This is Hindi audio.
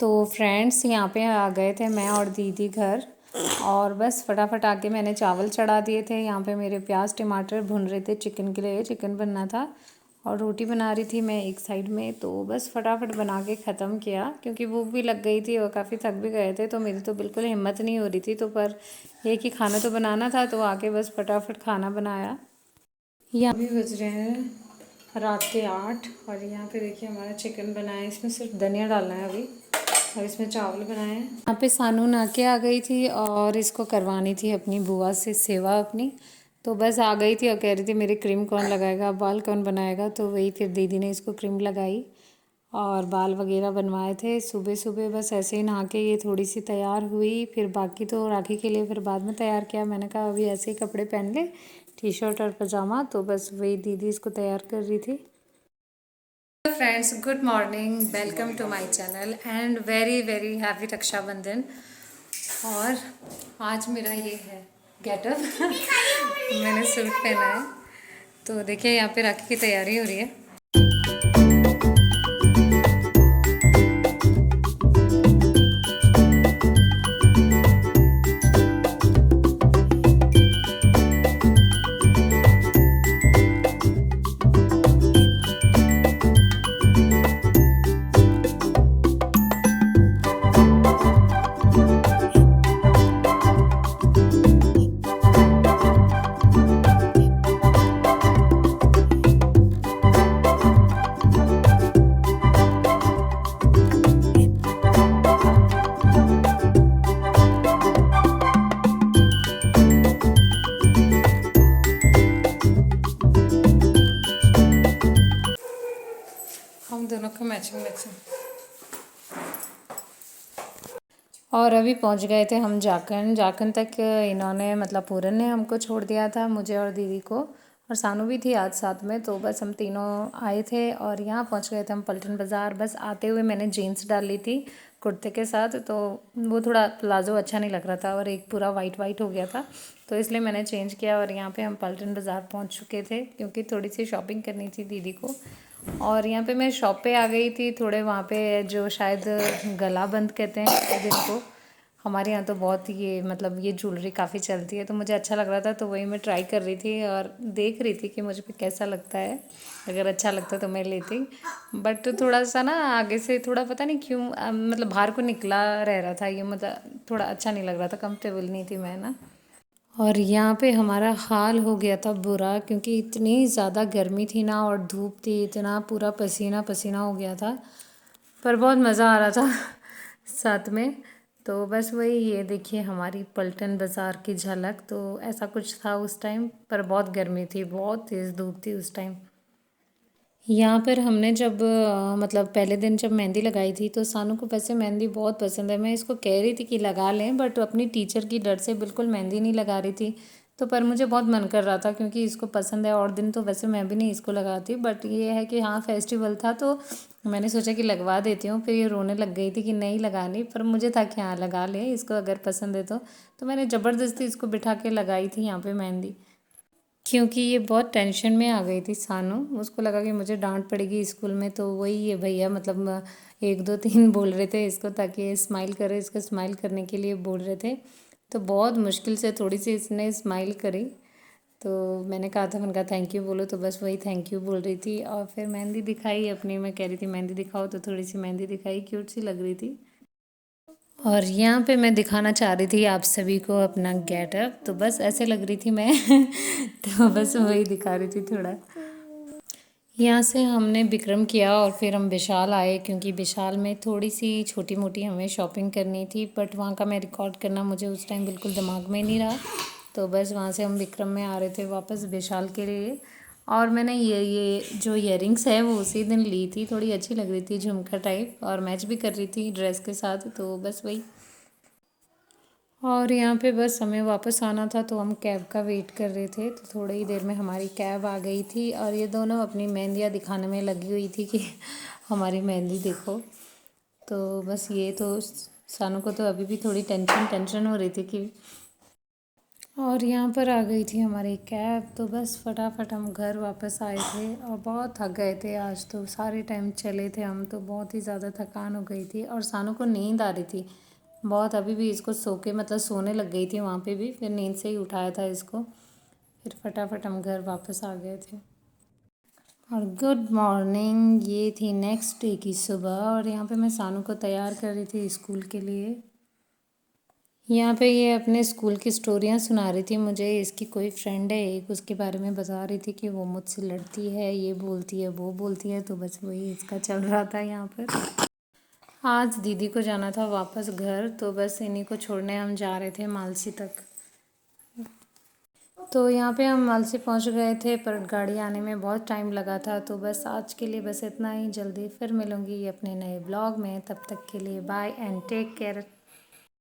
तो फ्रेंड्स यहाँ पे आ गए थे मैं और दीदी घर, और बस फटाफट आके मैंने चावल चढ़ा दिए थे। यहाँ पे मेरे प्याज टमाटर भुन रहे थे, चिकन के लिए चिकन बनना था, और रोटी बना रही थी मैं एक साइड में। तो बस फटाफट बना के ख़त्म किया क्योंकि भूख भी लग गई थी और काफ़ी थक भी गए थे। तो मेरी तो बिल्कुल हिम्मत नहीं हो रही थी, तो पर एक ही खाना तो बनाना था, तो आके बस फटाफट खाना बनाया। यहाँ भी बज रहे हैं रात के 8, और यहाँ पे देखिए हमारा चिकन बना है। इसमें सिर्फ धनिया डालना है अभी, और इसमें चावल बनाए हैं। यहाँ पे सानू नहा के आ गई थी और इसको करवानी थी अपनी बुआ से सेवा अपनी। तो बस आ गई थी और कह रही थी मेरे क्रीम कौन लगाएगा, बाल कौन बनाएगा। तो वही फिर दीदी ने इसको क्रीम लगाई और बाल वगैरह बनवाए थे। सुबह सुबह बस ऐसे ही नहा के ये थोड़ी सी तैयार हुई, फिर बाकी तो राखी के लिए फिर बाद में तैयार किया। मैंने कहा अभी ऐसे ही कपड़े पहन ले, टी शर्ट और पजामा। तो बस वही दीदी इसको तैयार कर रही थी। Friends, good morning, welcome to my channel and very very happy Rakshabandhan. और आज मेरा ये है गेटअप मैंने सूट पहना है। तो देखिए यहाँ पे राखी की तैयारी हो रही है। हम दोनों का मैचिंग मैचिंग। और अभी पहुंच गए थे हम जाखन तक। इन्होंने मतलब पूरन ने हमको छोड़ दिया था, मुझे और दीदी को, और सानू भी थी आज साथ में। तो बस हम तीनों आए थे और यहाँ पहुंच गए थे हम पलटन बाज़ार। बस आते हुए मैंने जीन्स डाल ली थी कुर्ते के साथ, तो वो थोड़ा प्लाजो अच्छा नहीं लग रहा था और एक पूरा वाइट वाइट हो गया था, तो इसलिए मैंने चेंज किया। और यहाँ पे हम पलटन बाज़ार पहुँच चुके थे क्योंकि थोड़ी सी शॉपिंग करनी थी दीदी को। और यहाँ पे मैं शॉप पे आ गई थी थोड़े, वहाँ पे जो शायद गला बंद कहते हैं जिनको, हमारे यहाँ तो बहुत ये मतलब ये ज्वेलरी काफ़ी चलती है, तो मुझे अच्छा लग रहा था, तो वही मैं ट्राई कर रही थी और देख रही थी कि मुझे पे कैसा लगता है। अगर अच्छा लगता तो मैं लेती, बट थोड़ा सा ना आगे से थोड़ा पता नहीं क्यों मतलब बाहर को निकला रह रहा था ये, मतलब थोड़ा अच्छा नहीं लग रहा था, कंफर्टेबल नहीं थी मैं ना। और यहाँ पे हमारा हाल हो गया था बुरा क्योंकि इतनी ज़्यादा गर्मी थी ना और धूप थी, इतना पूरा पसीना पसीना हो गया था, पर बहुत मज़ा आ रहा था साथ में। तो बस वही ये देखिए हमारी पलटन बाज़ार की झलक। तो ऐसा कुछ था उस टाइम, पर बहुत गर्मी थी, बहुत तेज़ धूप थी उस टाइम। यहाँ पर हमने जब मतलब पहले दिन जब मेहंदी लगाई थी, तो सानू को वैसे मेहंदी बहुत पसंद है। मैं इसको कह रही थी कि लगा लें, बट अपनी टीचर की डर से बिल्कुल मेहंदी नहीं लगा रही थी। तो पर मुझे बहुत मन कर रहा था क्योंकि इसको पसंद है, और दिन तो वैसे मैं भी नहीं इसको लगाती, बट ये है कि हाँ फेस्टिवल था तो मैंने सोचा कि लगवा देती हूँ। फिर ये रोने लग गई थी कि नहीं लगानी, पर मुझे था कि हाँ लगा ले इसको अगर पसंद है तो मैंने ज़बरदस्ती इसको बिठा के लगाई थी यहाँ पर मेहंदी। क्योंकि ये बहुत टेंशन में आ गई थी सानू, उसको लगा कि मुझे डांट पड़ेगी स्कूल में। तो वही ये भैया मतलब एक दो तीन बोल रहे थे इसको ताकि ये स्माइल करे, इसको स्माइल करने के लिए बोल रहे थे। तो बहुत मुश्किल से थोड़ी सी इसने स्माइल करी। तो मैंने कहा था, मैंने कहा थैंक यू बोलो, तो बस वही थैंक यू बोल रही थी। और फिर मेहंदी दिखाई अपनी, मैं कह रही थी मेहंदी दिखाओ, तो थोड़ी सी मेहंदी दिखाई, क्यूट सी लग रही थी। और यहाँ पे मैं दिखाना चाह रही थी आप सभी को अपना गेटअप, तो बस ऐसे लग रही थी मैं तो बस वही दिखा रही थी थोड़ा। यहाँ से हमने विक्रम किया और फिर हम विशाल आए क्योंकि विशाल में थोड़ी सी छोटी मोटी हमें शॉपिंग करनी थी, बट वहाँ का मैं रिकॉर्ड करना मुझे उस टाइम बिल्कुल दिमाग में नहीं रहा। तो बस वहाँ से हम विक्रम में आ रहे थे वापस विशाल के लिए। और मैंने ये जो इयरिंग्स है वो उसी दिन ली थी, थोड़ी अच्छी लग रही थी झुमका टाइप, और मैच भी कर रही थी ड्रेस के साथ, तो बस वही। और यहाँ पे बस हमें वापस आना था, तो हम कैब का वेट कर रहे थे। तो थोड़ी ही देर में हमारी कैब आ गई थी, और ये दोनों अपनी मेहंदियाँ दिखाने में लगी हुई थी कि हमारी मेहंदी देखो। तो बस ये तो सानू को तो अभी भी थोड़ी टेंशन हो रही थी कि और यहाँ पर आ गई थी हमारी कैब, तो बस फटाफट हम घर वापस आए थे और बहुत थक गए थे। आज तो सारे टाइम चले थे हम, तो बहुत ही ज़्यादा थकान हो गई थी और सानू को नींद आ रही थी बहुत। अभी भी इसको सो के मतलब सोने लग गई थी वहाँ पे भी, फिर नींद से ही उठाया था इसको। फिर फटाफट हम घर वापस आ गए थे। और गुड मॉर्निंग, ये थी नेक्स्ट डे की सुबह और यहाँ पे मैं सानू को तैयार कर रही थी स्कूल के लिए। यहाँ पे ये अपने स्कूल की स्टोरियाँ सुना रही थी मुझे। इसकी कोई फ्रेंड है एक, उसके बारे में बता रही थी कि वो मुझसे लड़ती है, ये बोलती है वो बोलती है, तो बस वही इसका चल रहा था यहाँ पर। आज दीदी को जाना था वापस घर, तो बस इन्हीं को छोड़ने हम जा रहे थे मालसी तक। तो यहाँ पे हम मालसी पहुँच गए थे, पर गाड़ी आने में बहुत टाइम लगा था। तो बस आज के लिए बस इतना ही, जल्दी फिर मिलूँगी अपने नए ब्लॉग में। तब तक के लिए बाय एंड टेक केयर।